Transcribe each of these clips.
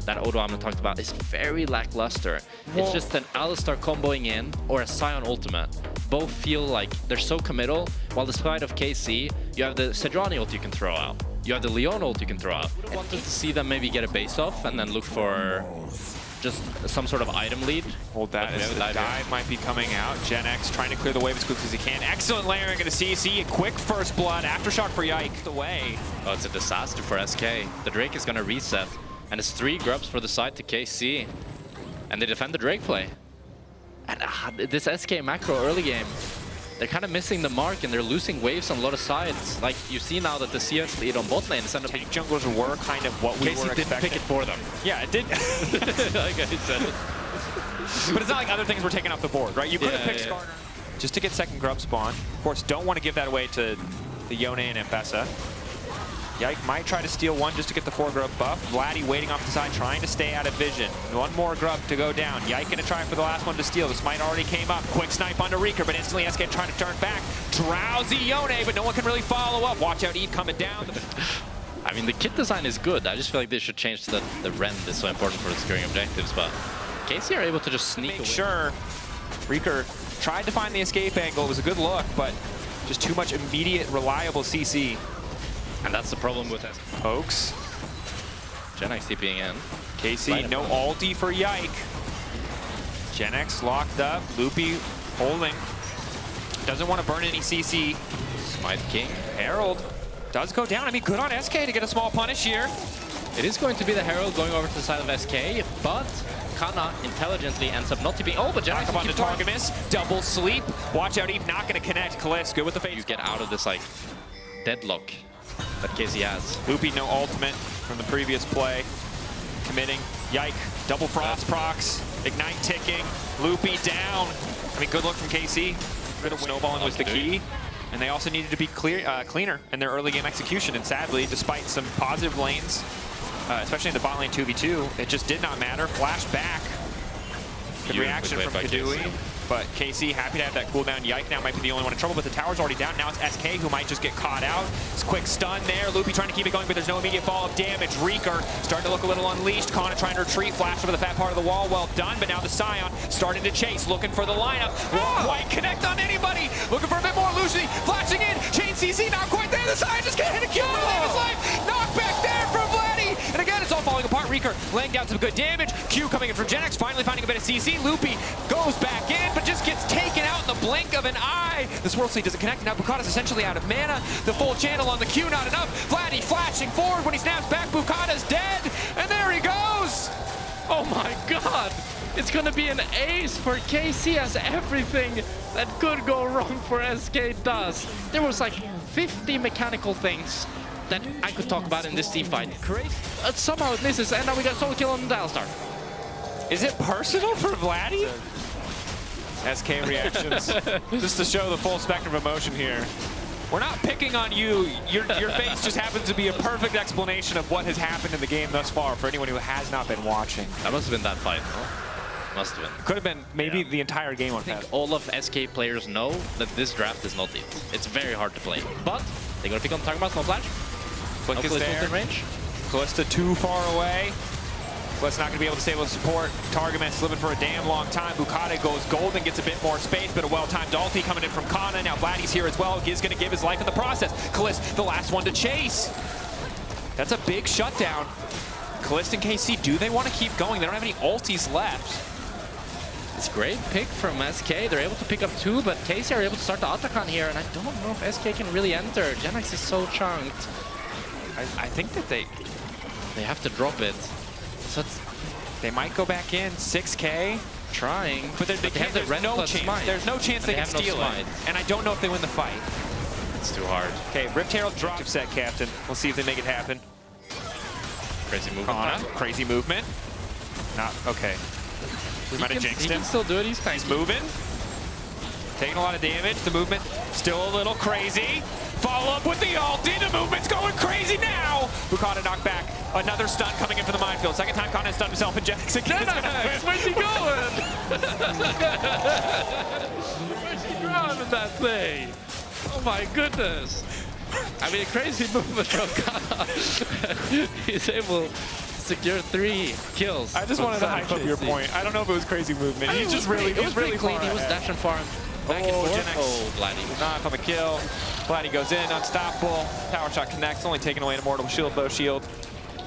that Odoamne talked about is very lackluster. It's just an Alistar comboing in or a Sion ultimate. Both feel like they're so committal, while the side of KC, you have the Sejuani ult you can throw out. You have the Leon ult you can throw out. I wanted to see them maybe get a base off and then look for just some sort of item lead. Hold that, the dive might be coming out. Gen X trying to clear the wave as quickly as he can. Excellent layering into CC, a quick first blood, aftershock for Yike. Away. Oh, it's a disaster for SK. The Drake is gonna reset. And it's 3 grubs for the side to KC. And they defend the Drake play. And this SK macro early game, they're kind of missing the mark and they're losing waves on a lot of sides. Like, you see now that the CS lead on bot lane is end up... Tank junglers were kind of what we were expecting. KC didn't pick it for them. Yeah, it did. Like I said. But it's not like other things were taken off the board, right? You could have picked Skarner just to get second grub spawn. Of course, don't want to give that away to the Yone and Mpesa. Yike might try to steal one just to get the 4 grub buff. Vladdy waiting off the side, trying to stay out of vision. One more grub to go down. Yike gonna try for the last one to steal. The smite already came up. Quick snipe onto Reeker, but instantly SK trying to turn back. Drowsy Yone, but no one can really follow up. Watch out, Eve coming down. I mean, the kit design is good. I just feel like they should change the rend is so important for the securing objectives, but KC are able to just sneak away. Sure, Reeker tried to find the escape angle. It was a good look, but just too much immediate, reliable CC. And that's the problem with us. Pokes. Gen X TPing in. KC, no ulti for Yike. Gen X locked up. Loopy holding. Doesn't want to burn any CC. Smite King. Herald does go down. I mean, good on SK to get a small punish here. It is going to be the Herald going over to the side of SK, but Kana intelligently ends up not TPing. Oh, but Gen X on the target miss. Double sleep. Watch out, Eve not going to connect. Kalisk, good with the face. You get out of this, like, deadlock that KC has. Loopy, no ultimate from the previous play. Committing. Yike, double frost procs. Ignite ticking. Loopy down. I mean, good look from KC. Snowballing was the key. And they also needed to be cleaner in their early game execution. And sadly, despite some positive lanes, especially in the bot lane 2v2, it just did not matter. Flash back. Good reaction from Kadui. But KC happy to have that cooldown. Yike now might be the only one in trouble, but the tower's already down. Now it's SK who might just get caught out. It's a quick stun there. Loopy trying to keep it going, but there's no immediate follow-up damage. Reeker starting to look a little unleashed. Kana trying to retreat, flash over the fat part of the wall. Well done, but now the Sion starting to chase, looking for the lineup. Won't quite connect on anybody. Looking for a bit more. Lucy flashing in. Chain CC not quite there. The Sion just can't hit a kill to save his life. Knockback there from Vladdy. And again, it's all falling apart. Reeker laying down some good damage. Q coming in from Gen X, finally finding a bit of CC. Loopy goes back in, but just gets taken out in the blink of an eye. This World Sleep doesn't connect. Now Bukata's essentially out of mana. The full channel on the Q, not enough. Vladdy flashing forward when he snaps back. Bukata's dead, and there he goes. Oh my god! It's gonna be an ace for KC as everything that could go wrong for SK does. There was like 50 mechanical things that I could talk about in this team fight. Crazy. Somehow it misses, and now we got solo kill on the Alistar. Is it personal for Vladdy? SK reactions, just to show the full spectrum of emotion here. We're not picking on you. Your face just happens to be a perfect explanation of what has happened in the game thus far for anyone who has not been watching. That must have been that fight, huh? Must have been. Could have been maybe the entire game on I think all of SK players know that this draft is not it. It's very hard to play. But they're going to pick on Target Mouse, no flash. Blink is there. In range. Kalista too far away. Kalista not going to be able to stay with support. Targamas living for a damn long time. Bukata goes golden, gets a bit more space, but a well-timed ulti coming in from Kana. Now Vladdy's here as well. He's going to give his life in the process. Kalista, the last one to chase. That's a big shutdown. Kalista and KC, do they want to keep going? They don't have any ultis left. It's a great pick from SK. They're able to pick up 2, but KC are able to start the Atacon here, and I don't know if SK can really enter. Gen X is so chunked. I think that they have to drop it. So they might go back in. 6K. Trying. But there's no chance. Smite. There's no chance they can steal it. And I don't know if they win the fight. It's too hard. Okay, Rift Herald drops set, Captain. We'll see if they make it happen. Crazy movement. Crazy movement. Not okay. We might have jinxed him. He can still do it. He's moving. Taking a lot of damage. The movement still a little crazy. Follow up with the ulti. The movement's going crazy now. Bukata knocked back. Another stun coming in for the minefield. Second time Kana stunned himself in Gen X. Where's he going? Where's he going with that thing? Oh my goodness. I mean, a crazy movement from Kana. He's able secure 3 kills. I just wanted to hype up your KC. point. I don't know if it was crazy movement. He's just really, It was he's really clean. far He was ahead. dashing far back and Oh, forth. Gen X. Oh, Vladdy. Knock on the kill. Vladdy goes in, unstoppable. Power shot connects, only taking away an immortal shield, bow shield.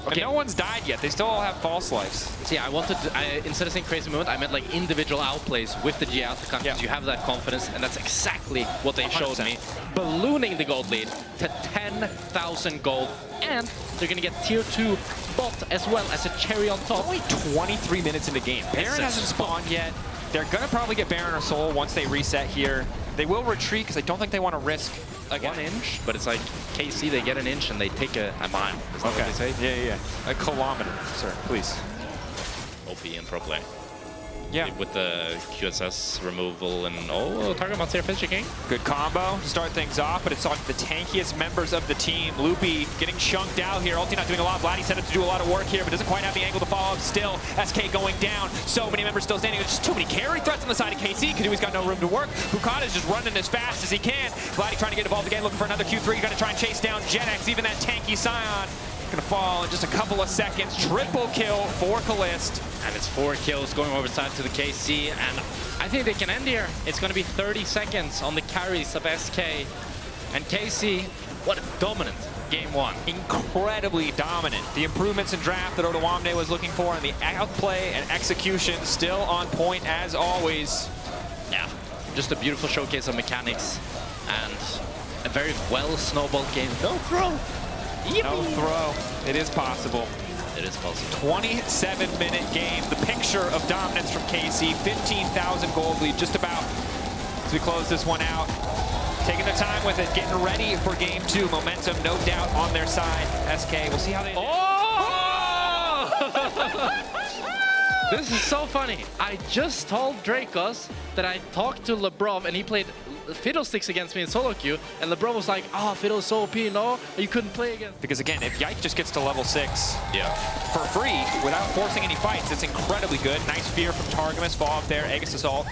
Okay. And no one's died yet. They still all have false lives. So yeah, I wanted to, instead of saying crazy movement, I meant like individual outplays with the G out because Yeah. you have that confidence, and that's exactly what they showed 100%. me. Ballooning the gold lead to 10,000 gold, and they're gonna get tier 2 bot as well as a cherry on top. Only 23 minutes into game. Baron hasn't spawned yet. They're gonna probably get Baron or Soul once they reset here. They will retreat because I don't think they want to risk again. 1 inch, but it's like KC, they get an inch and they take a mile. Is that what they say? Yeah. A kilometer, sir, please. OP and pro play. Yeah. With the QSS removal and Targamon's here finishing. Good combo to start things off, but it's on the tankiest members of the team. Loopy getting chunked out here. Ulti not doing a lot. Vladdy set up to do a lot of work here, but doesn't quite have the angle to follow up still. SK going down. So many members still standing. There's just too many carry threats on the side of KC. Kadui's got no room to work. Bukata's just running as fast as he can. Vladdy trying to get involved again, looking for another Q3. Gonna try and chase down Gen X, even that tanky Scion. Gonna fall in just a couple of seconds. Triple kill for Kalist. And it's 4 kills going over side to the KC, and I think they can end here. It's going to be 30 seconds on the carries of SK. And KC, what a dominant game 1. Incredibly dominant. The improvements in draft that Odawamne was looking for, and the outplay and execution still on point as always. Yeah, just a beautiful showcase of mechanics and a very well snowballed game. No throw. No throw. It is possible. It is possible. 27-minute game. The picture of dominance from KC. 15,000 gold lead just about as we close this one out. Taking their time with it, getting ready for game 2. Momentum, no doubt, on their side. SK, we'll see how they do. This is so funny. I just told Dracos that I talked to Lebrov and he played Fiddlesticks against me in solo queue, and Lebrov was like, oh, Fiddle's so OP, no, you couldn't play again. Because again, if Yike just gets to level 6 Yeah. for free without forcing any fights, it's incredibly good. Nice fear from Targamas, fall up there, Aegis Assault.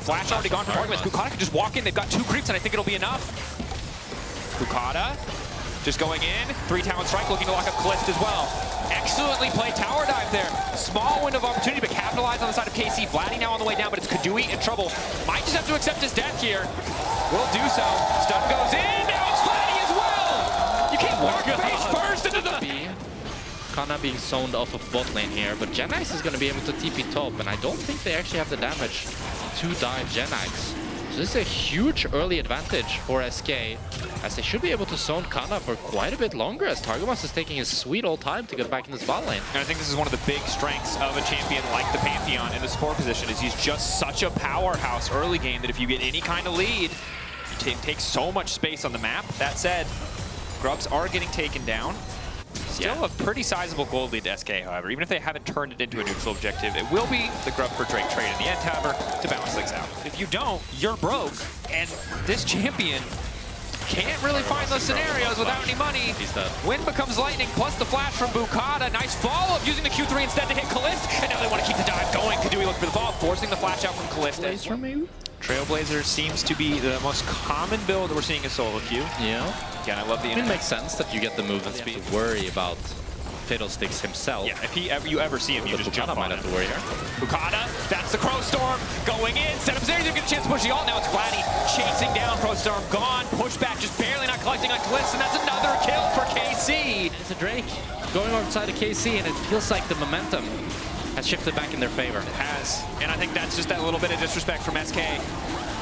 Flash already gone from Targamas. Bukata can just walk in, they've got 2 creeps, and I think it'll be enough. Bukata just going in, 3 Talon Strike, looking to lock up Kalist as well. Excellently played tower dive there. Small window of opportunity, but capitalized on the side of KC. Vladdy now on the way down, but it's Kadui in trouble. Might just have to accept his death here. Will do so. Stun goes in, now it's Vladdy as well! You can't walk face first into the... Kana being zoned off of bot lane here, but Gen X is going to be able to TP top, and I don't think they actually have the damage to dive Gen X. So this is a huge early advantage for SK, as they should be able to zone Kana for quite a bit longer, as Targamas is taking his sweet old time to get back in this bot lane. And I think this is one of the big strengths of a champion like the Pantheon in the support position, is he's just such a powerhouse early game that if you get any kind of lead, you take so much space on the map. That said, Grubs are getting taken down. Still a pretty sizable gold lead to SK, however. Even if they haven't turned it into a neutral objective, it will be the Grub for Drake trade in the end, however, to balance things out. If you don't, you're broke. And this champion can't really find those scenarios without any money. He's dead. Wind becomes lightning, plus the flash from Bukata. Nice follow-up using the Q3 instead to hit Kalist. And now they want to keep the dive going. Kadui looking for the follow-up, forcing the flash out from Kalist. Trailblazer seems to be the most common build that we're seeing in solo queue. Yeah. Again, I love the It makes sense that you get the movement speed to worry about Fiddlesticks himself. Yeah, if you ever see him, you But just Bukata jump on might him. have to worry here. Bukata, that's the Crow Storm going in. Set up Zeri, they get a chance to push the ult. Now it's Vladdy chasing down Crow Storm. Gone, pushback, just barely not collecting on Kalist, and that's another kill for KC. It's a Drake going outside of KC, and it feels like the momentum has shifted back in their favor. It has, and I think that's just that little bit of disrespect from SK.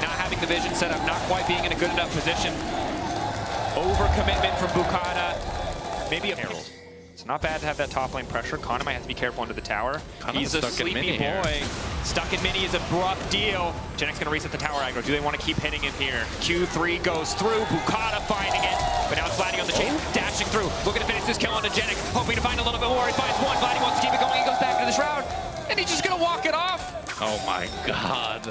Not having the vision set up, not quite being in a good enough position. Overcommitment from Bukata. Maybe a Herald. It's not bad to have that top lane pressure. Kana might have to be careful under the tower. He's a sleepy boy. Stuck in mini is a rough deal. Gen X gonna reset the tower aggro. Do they want to keep hitting him here? Q3 goes through. Bukata finding it. But now it's Vladdy on the chase, dashing through. Looking to finish this kill onto Gen X. Hoping to find a little bit more. He finds one. Vladdy wants to keep it going. He goes back to the shroud. And he's just gonna walk it off. Oh my god.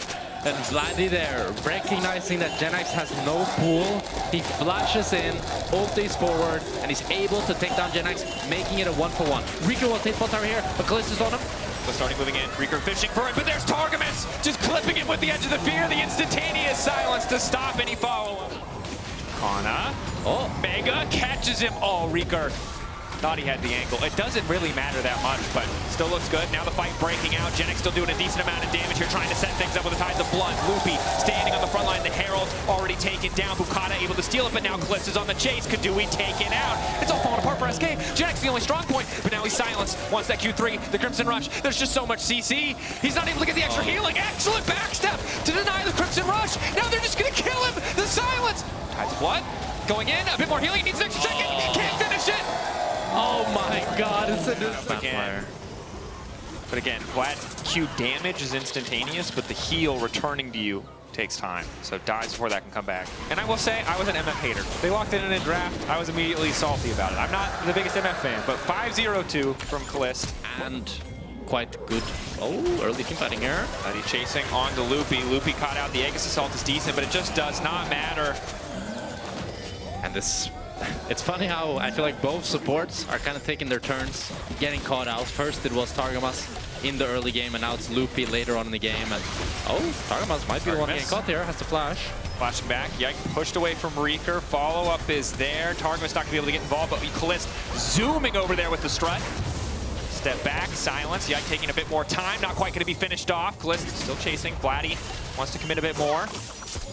And Vladdy there, recognizing that Gen X has no pool. He flashes in, ultis forward, and he's able to take down Gen X, making it a 1-for-1. Rico will take bot tower here, but Kalist is on him. So starting moving in, Reeker fishing for it, but there's Targamas just clipping it with the edge of the fear, the instantaneous silence to stop any follow-up. Kana, Mega catches him. Oh, Reeker Thought he had the angle. It doesn't really matter that much, but still looks good. Now the fight breaking out. Genex still doing a decent amount of damage here, trying to set things up with the Tides of Blood. Loopy standing on the front line. The Herald already taken down. Bukata able to steal it, but now Cliss is on the chase. Kadui taken out. It's all falling apart for SK. Genex the only strong point, but now he's silenced. Wants that Q3, the Crimson Rush. There's just so much CC. He's not able to get the extra healing. Excellent backstep to deny the Crimson Rush. Now they're just gonna kill him. The silence. Tides of Blood going in. A bit more healing. He needs an extra second. Can't finish it. Oh my god, it's a Again. But again, flat Q damage is instantaneous, but the heal returning to you takes time. So dies before that can come back. And I will say, I was an MF hater. They locked in a draft. I was immediately salty about it. I'm not the biggest MF fan, but 5-0-2 from Kalist. And quite good. Oh, early team fighting here. He's chasing on to Loopy. Loopy caught out. The Aegis Assault is decent, but it just does not matter. And this, it's funny how I feel like both supports are kind of taking their turns, getting caught out. First it was Targamas in the early game, and now it's Loopy later on in the game. And oh, Targamas might be the one getting caught here, has to flash. Flashing back, Yike pushed away from Reeker. Follow-up is there. Targamas not gonna be able to get involved, but Kalist zooming over there with the strut. Step back, silence. Yike taking a bit more time, not quite gonna be finished off. Kalist still chasing. Vladdy wants to commit a bit more.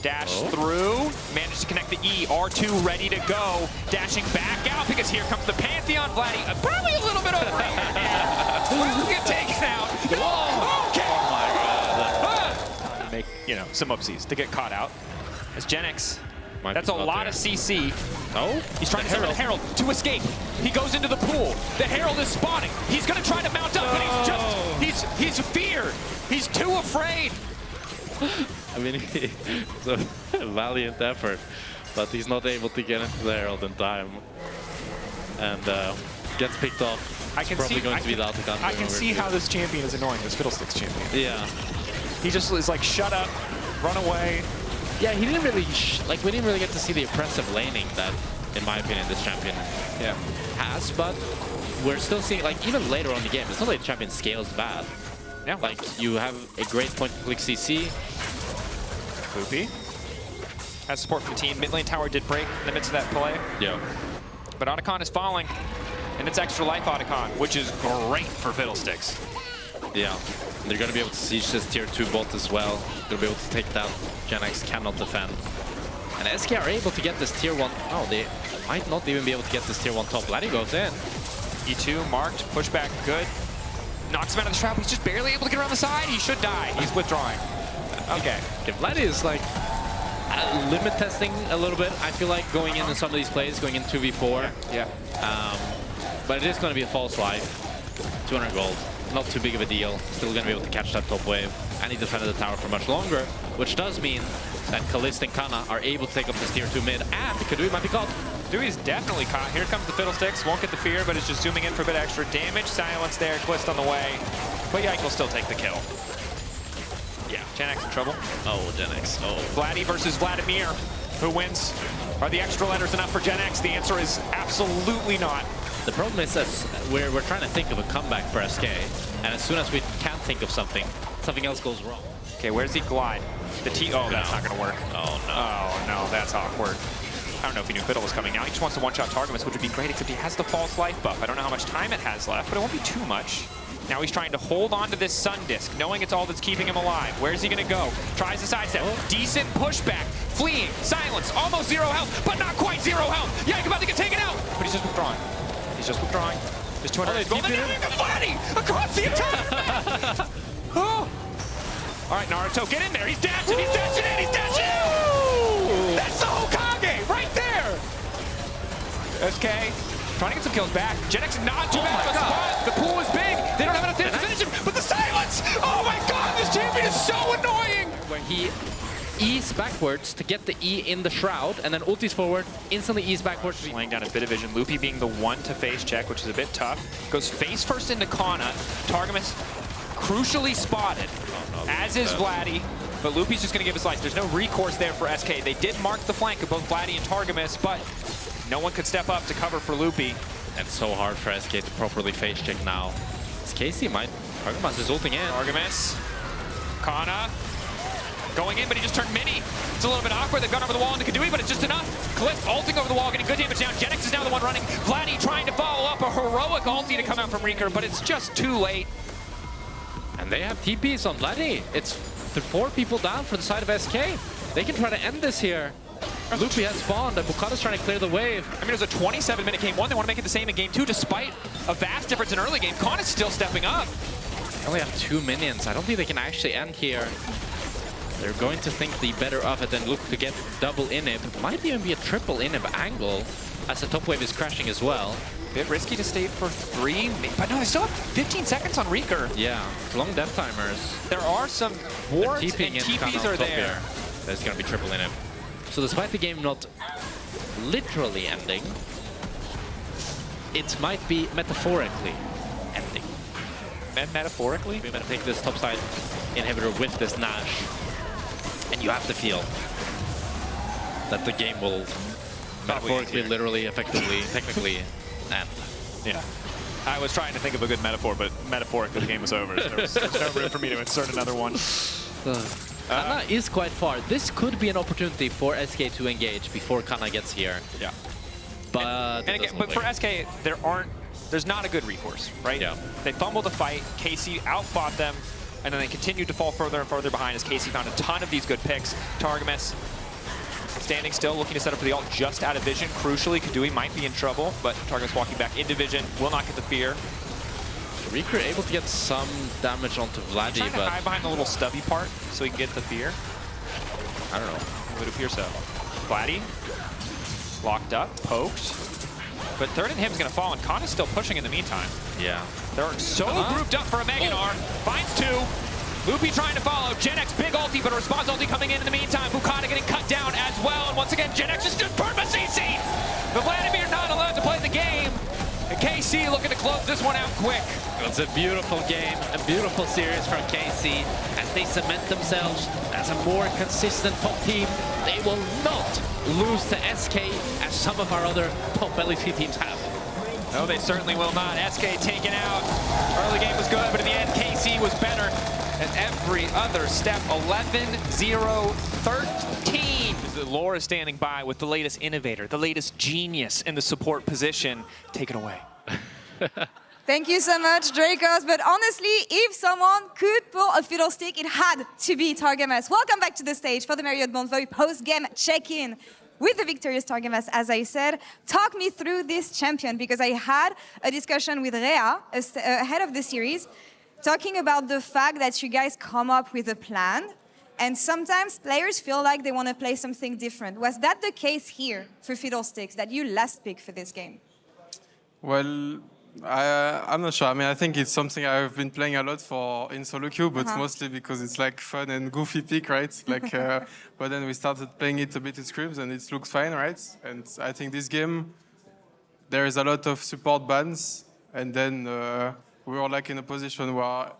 Dash through, managed to connect the E. R2 ready to go. Dashing back out because here comes the Pantheon. Vladdy, probably a little bit overheated. Will get taken out. Oh, okay. Oh my god. Make, you know, some upsies to get caught out. As Genex, Might that's a be lot there. of CC. Oh, He's trying to summon the Herald to escape. He goes into the pool. The Herald is spawning. He's gonna try to mount up, but he's feared. He's too afraid. I mean, it's a valiant effort, but he's not able to get into the Herald in time. And gets picked off. I can Probably see, going to be the outcome. I can see how this champion is annoying, this Fiddlesticks champion. Yeah. He just is like, shut up, run away. Yeah, he didn't really, like, we didn't really get to see the oppressive laning that, in my opinion, this champion has, but we're still seeing, like, even later on in the game, it's not like the champion scales bad. Yeah. Like, you have a great point-and-click CC. Loopy has support from the team. Mid lane tower did break in the midst of that play. Yeah. But Otacon is falling, and it's extra life Otacon, which is great for Fiddlesticks. Yeah. They're going to be able to siege this tier 2 bot as well. They'll be able to take down. Genex cannot defend. And SK are able to get this tier 1. Oh, they might not even be able to get this tier 1 top. Vladdy goes in. E2 marked, pushback good. Knocks him out of the trap. He's just barely able to get around the side. He should die. He's withdrawing. Okay. Vladdy is like limit testing a little bit. I feel like going into some of these plays, going in 2v4. Yeah. But it is going to be a false life. 200 gold. Not too big of a deal. Still going to be able to catch that top wave. And he defended the tower for much longer, which does mean that Kalist and Kana are able to take up this tier 2 mid, and Kadui might be caught. Dewey is definitely caught. Here comes the Fiddlesticks. Won't get the fear, but it's just zooming in for a bit extra damage. Silence there. Twist on the way. But Yike will still take the kill. Yeah. Genex in trouble. Oh, Genex. Oh. Vladdy versus Vladimir. Who wins? Are the extra letters enough for Genex? The answer is absolutely not. The problem is that we're trying to think of a comeback for SK, and as soon as we can't think of something, something else goes wrong. Okay, where's he glide? The T. Oh, that's not going to work. Oh, no. Oh, no, that's awkward. I don't know if he knew Fiddle was coming out. He just wants to one-shot Targamas, which would be great, except he has the false life buff. I don't know how much time it has left, but it won't be too much. Now he's trying to hold on to this Sun Disc, knowing it's all that's keeping him alive. Where's he going to go? Tries to sidestep. Decent pushback. Fleeing. Silence. Almost 0 health, but not quite 0 health. Yike about to get taken out, but he's just withdrawing. He's just withdrawing. There's 200 gold. And now he's Vladdy across the entire map. Oh. All right, Naruto, get in there. He's dashing. He's dashing in. He's dashing in. That's the Hokage right there. SK trying to get some kills back. Genex not too bad for the spot. The pool is big. They don't have enough damage to finish him, but the silence. Oh my god, this champion is so annoying. Where he E's backwards to get the E in the shroud, and then ultis forward, instantly E's backwards. Laying down a bit of vision. Loopy being the one to face check, which is a bit tough. Goes face first into Kana. Targamas crucially spotted, as is Vladdy. But Loopy's just going to give his life. There's no recourse there for SK. They did mark the flank of both Vladdy and Targamas, but no one could step up to cover for Loopy. It's so hard for SK to properly face check now. Casey might. Targamas is ulting in. Targamas. Kana Going in, but he just turned mini. It's a little bit awkward. They've gone over the wall into Kadui, but it's just enough. Cliff ulting over the wall, getting good damage down. Genex is now the one running. Vladdy trying to follow up a heroic ulti to come out from Reeker, but it's just too late. And they have TPs on Vladdy. It's 4 people down for the side of SK. They can try to end this here. Loopy has spawned, and Bukata's trying to clear the wave. I mean, it was a 27-minute game 1. They want to make it the same in game 2, despite a vast difference in early game. Con is still stepping up. They only have 2 minions. I don't think they can actually end here. They're going to think the better of it and look to get double inhib. Might even be a triple inhib angle, as the top wave is crashing as well. Bit risky to stay for 3, but no, they still have 15 seconds on Reeker. Yeah, long death timers. There are some wards and TPs are there. Here. There's going to be triple inhib. So despite the game not literally ending, it might be metaphorically ending. And metaphorically? We're going to take this topside inhibitor with this Nash. And you have to feel that the game will metaphorically, literally, effectively, technically end. Yeah. I was trying to think of a good metaphor, but metaphorically the game was over. So there's no room for me to insert another one. Kana is quite far. This could be an opportunity for SK to engage before Kana gets here. Yeah. But and again, but for SK, there's not a good recourse, right? Yeah. They fumbled the fight. KC outfought them, and then they continued to fall further and further behind as KC found a ton of these good picks. Targamas standing still, looking to set up for the ult, just out of vision. Crucially, Kadui might be in trouble, but Targamas walking back into vision, will not get the fear. Reeker able to get some damage onto Vladdy, Trying to hide behind the little stubby part so he can get the fear. I don't know. It would appear so. Vladdy locked up, poked. But third and him's gonna fall, and Khan is still pushing in the meantime. Yeah. They're so grouped up for a Meganar. Finds 2. Loopy trying to follow. Genex, big ulti, but a response ulti coming in the meantime. Bukata getting cut down as well. And once again, Genex is just burnt by CC. But Vladimir not allowed to play the game. And KC looking to close this one out quick. It's a beautiful game, a beautiful series from KC as they cement themselves as a more consistent top team. They will not lose to SK as some of our other top LEC teams have. No, they certainly will not. SK taken out. Early game was good, but in the end, KC was better at every other step. 11-0-13. Laura is standing by with the latest innovator, the latest genius in the support position. Take it away. Thank you so much, Dracos. But honestly, if someone could pull a fiddlestick, it had to be Targamas. Welcome back to the stage for the Marriott Bonvoy post-game check-in with the victorious Targamas, as I said. Talk me through this champion, because I had a discussion with Rhea ahead of the series, talking about the fact that you guys come up with a plan, and sometimes players feel like they want to play something different. Was that the case here for Fiddlesticks, that you last pick for this game? Well, I'm not sure. I mean, I think it's something I've been playing a lot in solo queue, but mostly because it's like fun and goofy pick, right? Like, but then we started playing it a bit in scrims, and it looks fine, right? And I think this game, there is a lot of support bans, and then we were like in a position where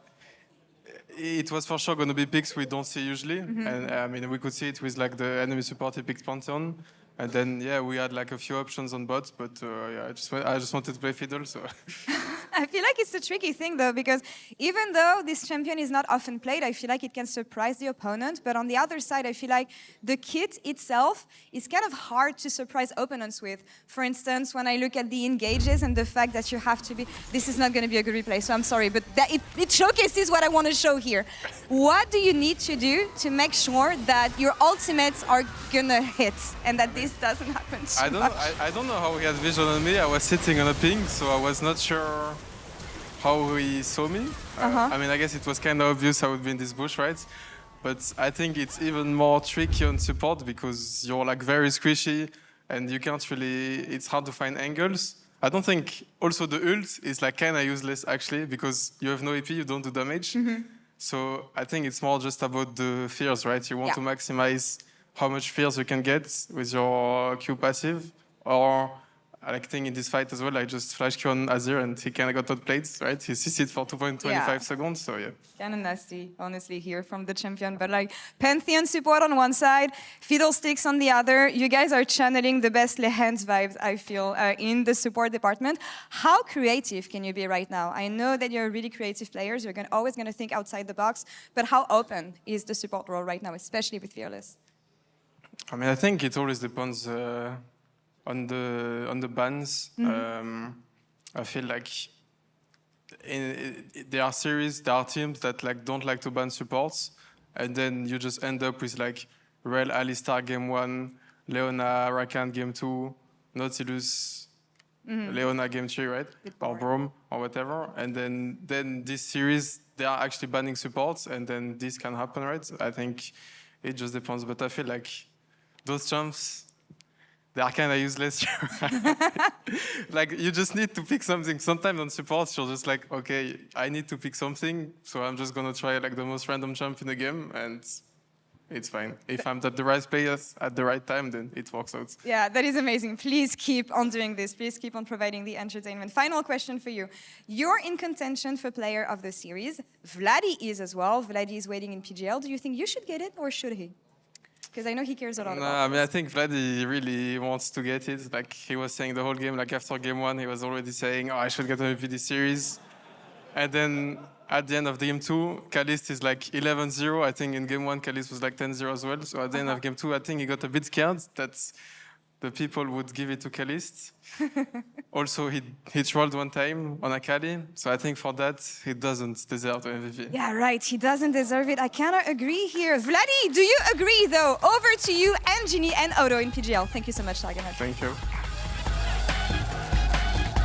it was for sure going to be picks we don't see usually, and I mean, we could see it with like the enemy support he picked Pantheon. And then, yeah, we had like a few options on bots, but yeah, I just wanted to play Fiddle, so. I feel like it's a tricky thing, though, because even though this champion is not often played, I feel like it can surprise the opponent. But on the other side, I feel like the kit itself is kind of hard to surprise opponents with. For instance, when I look at the engages and the fact that you have to be... This is not going to be a good replay, so I'm sorry, but it showcases what I want to show here. What do you need to do to make sure that your ultimates are going to hit and that this doesn't happen too much? I don't know how he had vision on me. I was sitting on a ping, so I was not sure how he saw me. I mean, I guess it was kind of obvious I would be in this bush, right? But I think it's even more tricky on support because you're like very squishy and you can't really, it's hard to find angles. I don't think also the ult is like kind of useless actually because you have no AP, you don't do damage. So I think it's more just about the fears, right? You want to maximize how much fears you can get with your Q passive, or I think in this fight as well, I just flash Q on Azir and he kind of got outplayed, right? He CC'd for 2.25 Yeah. seconds, so yeah. Kind of nasty, honestly, here from the champion. But like Pantheon support on one side, Fiddlesticks on the other. You guys are channeling the best Lehans vibes, I feel, in the support department. How creative can you be right now? I know that you're really creative players. You're always going to think outside the box. But how open is the support role right now, especially with Fearless? I mean, I think it always depends on the bans. I feel like there are series, there are teams that like don't like to ban supports, and then you just end up with like Rel, Alistar game 1, Leona, Rakan game 2, Nautilus, Leona game 3, right? Or Brom or whatever. And then this series they are actually banning supports, and then this can happen, right? I think it just depends, but I feel like those champs, they are kind of useless. Like, you just need to pick something. Sometimes on supports, you're just like, okay, I need to pick something, so I'm just going to try like the most random champ in the game, and it's fine. If I'm at the right place at the right time, then it works out. Yeah, that is amazing. Please keep on doing this. Please keep on providing the entertainment. Final question for you. You're in contention for player of the series. Vladdy is as well. Vladdy is waiting in PGL. Do you think you should get it, or should he? Because I know he cares a lot about I mean, I think Vladdy really wants to get it. Like, he was saying the whole game, like after game 1, he was already saying, oh, I should get MVP this series. And then at the end of game 2, Kalist is like 11-0. I think in game 1, Kalist was like 10-0 as well. So at the end of game 2, I think he got a bit scared that the people would give it to Kalist. Also, he trolled one time on Akali. So I think for that, he doesn't deserve the MVP. Yeah, right. He doesn't deserve it. I cannot agree here. Vladdy, do you agree, though? Over to you and Ginny and Odo in PGL. Thank you so much, Targamas. Thank you.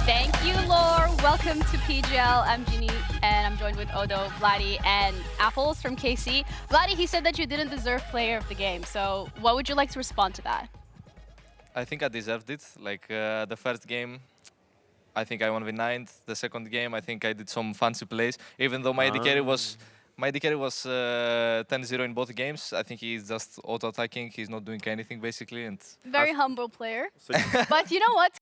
Thank you, Laure. Welcome to PGL. I'm Ginny, and I'm joined with Odo, Vladdy, and Apples from KC. Vladdy, he said that you didn't deserve player of the game. So what would you like to respond to that? I think I deserved it. Like the first game, I think I 1v9'd. The second game, I think I did some fancy plays. Even though my AD carry was 10-0 in both games. I think he's just auto-attacking. He's not doing anything basically. And Very humble player. But you know what?